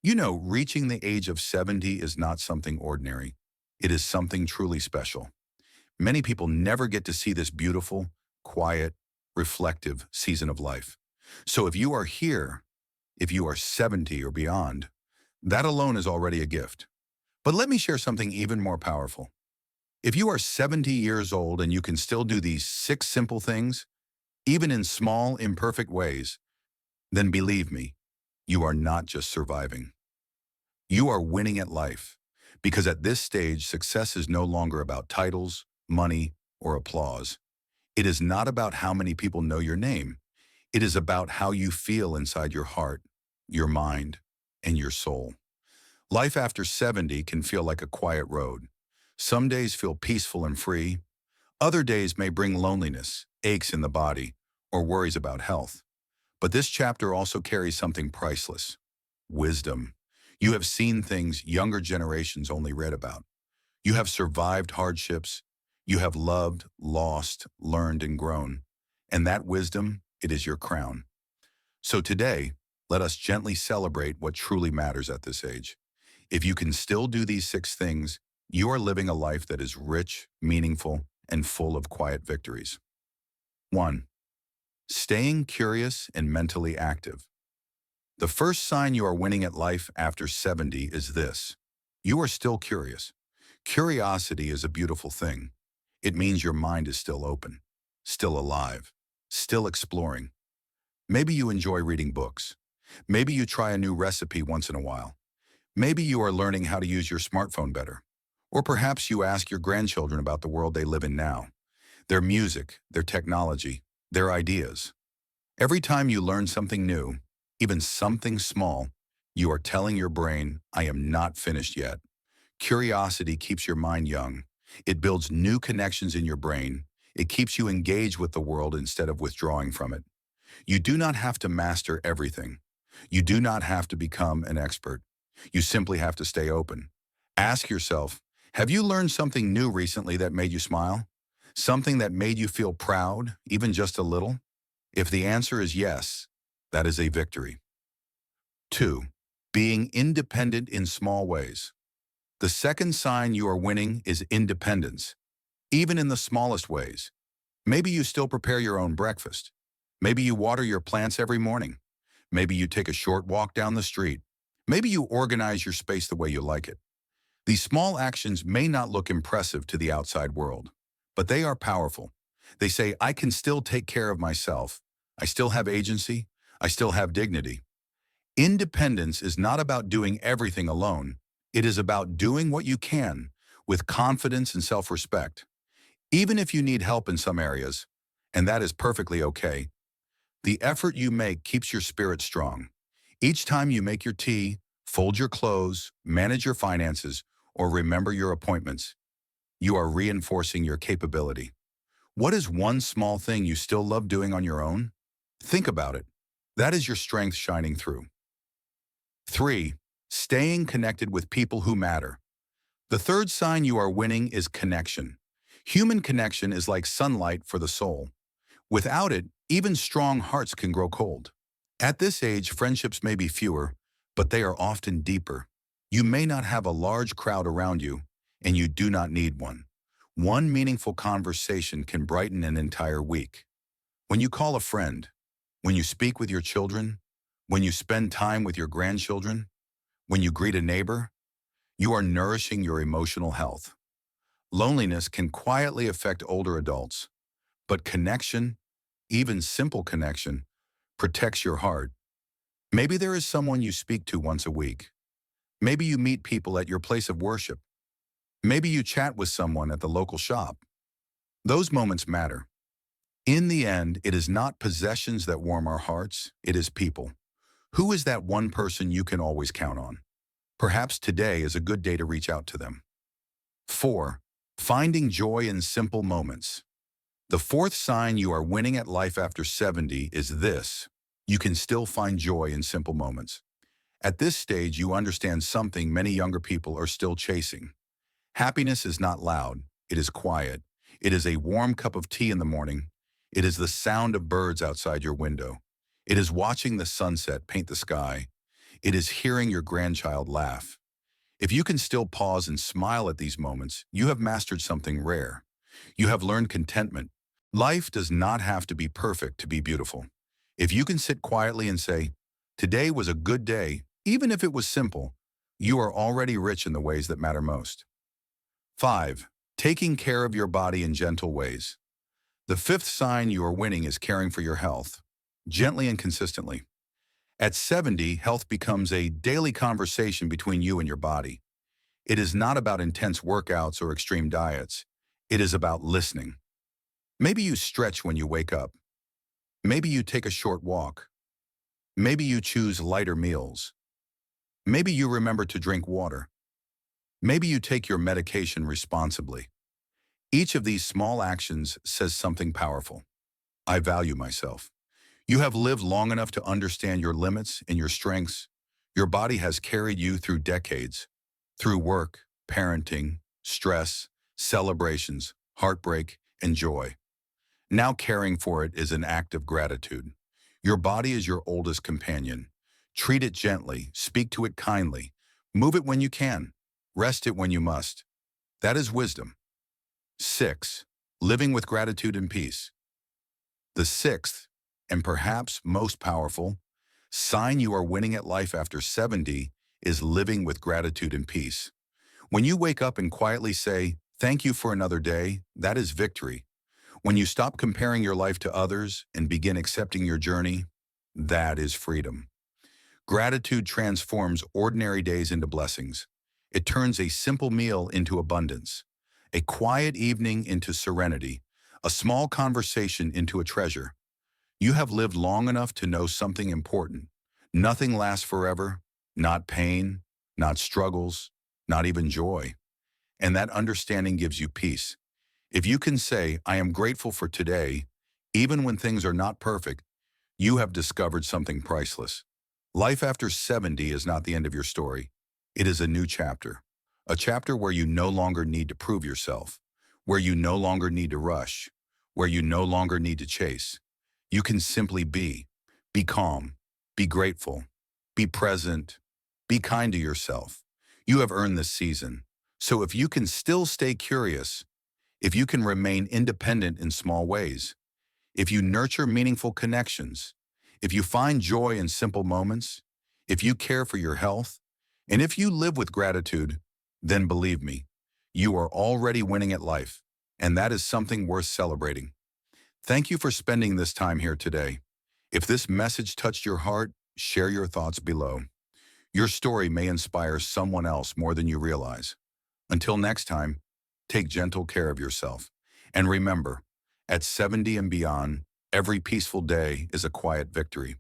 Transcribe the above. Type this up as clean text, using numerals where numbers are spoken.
You know, reaching the age of 70 is not something ordinary. It is something truly special. Many people never get to see this beautiful, quiet, reflective season of life. So if you are here, if you are 70 or beyond, that alone is already a gift. But let me share something even more powerful. If you are 70 years old and you can still do these 6 simple things, even in small, imperfect ways, then believe me, you are not just surviving. You are winning at life. Because at this stage, success is no longer about titles, money, or applause. It is not about how many people know your name. It is about how you feel inside your heart, your mind, and your soul. Life after 70 can feel like a quiet road. Some days feel peaceful and free. Other days may bring loneliness, aches in the body, or worries about health. But this chapter also carries something priceless: wisdom. You have seen things younger generations only read about. You have survived hardships. You have loved, lost, learned, and grown. And that wisdom, it is your crown. So today, let us gently celebrate what truly matters at this age. If you can still do these 6 things, you are living a life that is rich, meaningful, and full of quiet victories. 1. Staying curious and mentally active. The first sign you are winning at life after 70 is this: you are still curious. Curiosity is a beautiful thing. It means your mind is still open, still alive, still exploring. Maybe you enjoy reading books. Maybe you try a new recipe once in a while. Maybe you are learning how to use your smartphone better. Or perhaps you ask your grandchildren about the world they live in now, their music, their technology, their ideas. Every time you learn something new, even something small, you are telling your brain, I am not finished yet. Curiosity keeps your mind young. It builds new connections in your brain. It keeps you engaged with the world instead of withdrawing from it. You do not have to master everything. You do not have to become an expert. You simply have to stay open. Ask yourself, have you learned something new recently that made you smile? Something that made you feel proud, even just a little? If the answer is yes, that is a victory. 2. Being independent in small ways. The second sign you are winning is independence, even in the smallest ways. Maybe you still prepare your own breakfast. Maybe you water your plants every morning. Maybe you take a short walk down the street. Maybe you organize your space the way you like it. These small actions may not look impressive to the outside world, but they are powerful. They say, I can still take care of myself. I still have agency. I still have dignity. Independence is not about doing everything alone. It is about doing what you can with confidence and self-respect, even if you need help in some areas, and that is perfectly okay. The effort you make keeps your spirit strong. Each time you make your tea, fold your clothes, manage your finances, or remember your appointments, you are reinforcing your capability. What is one small thing you still love doing on your own? Think about it. That is your strength shining through. 3. Staying connected with people who matter. The third sign you are winning is connection. Human connection is like sunlight for the soul. Without it, even strong hearts can grow cold. At this age, friendships may be fewer, but they are often deeper. You may not have a large crowd around you, and you do not need one. One meaningful conversation can brighten an entire week. When you call a friend, when you speak with your children, when you spend time with your grandchildren, when you greet a neighbor, you are nourishing your emotional health. Loneliness can quietly affect older adults, but connection, even simple connection, protects your heart. Maybe there is someone you speak to once a week. Maybe you meet people at your place of worship. Maybe you chat with someone at the local shop. Those moments matter. In the end, it is not possessions that warm our hearts, it is people. Who is that one person you can always count on? Perhaps today is a good day to reach out to them. 4. Finding joy in simple moments. The fourth sign you are winning at life after 70 is this: you can still find joy in simple moments. At this stage, you understand something many younger people are still chasing. Happiness is not loud, it is quiet. It is a warm cup of tea in the morning. It is the sound of birds outside your window. It is watching the sunset paint the sky. It is hearing your grandchild laugh. If you can still pause and smile at these moments, you have mastered something rare. You have learned contentment. Life does not have to be perfect to be beautiful. If you can sit quietly and say, "Today was a good day," even if it was simple, you are already rich in the ways that matter most. 5. Taking care of your body in gentle ways. The fifth sign you are winning is caring for your health, gently and consistently. At 70, health becomes a daily conversation between you and your body. It is not about intense workouts or extreme diets. It is about listening. Maybe you stretch when you wake up. Maybe you take a short walk. Maybe you choose lighter meals. Maybe you remember to drink water. Maybe you take your medication responsibly. Each of these small actions says something powerful. I value myself. You have lived long enough to understand your limits and your strengths. Your body has carried you through decades, through work, parenting, stress, celebrations, heartbreak, and joy. Now caring for it is an act of gratitude. Your body is your oldest companion. Treat it gently, speak to it kindly, move it when you can, rest it when you must. That is wisdom. 6. Living with gratitude and peace. The sixth, and perhaps most powerful, sign you are winning at life after 70 is living with gratitude and peace. When you wake up and quietly say, "Thank you for another day," that is victory. When you stop comparing your life to others and begin accepting your journey, that is freedom. Gratitude transforms ordinary days into blessings. It turns a simple meal into abundance, a quiet evening into serenity, a small conversation into a treasure. You have lived long enough to know something important. Nothing lasts forever, not pain, not struggles, not even joy. And that understanding gives you peace. If you can say, "I am grateful for today," even when things are not perfect, you have discovered something priceless. Life after 70 is not the end of your story. It is a new chapter. A chapter where you no longer need to prove yourself, where you no longer need to rush, where you no longer need to chase. You can simply be. Be calm. Be grateful. Be present. Be kind to yourself. You have earned this season. So if you can still stay curious, if you can remain independent in small ways, if you nurture meaningful connections, if you find joy in simple moments, if you care for your health, and if you live with gratitude, then believe me, you are already winning at life, and that is something worth celebrating. Thank you for spending this time here today. If this message touched your heart, share your thoughts below. Your story may inspire someone else more than you realize. Until next time, take gentle care of yourself. And remember, at 70 and beyond, every peaceful day is a quiet victory.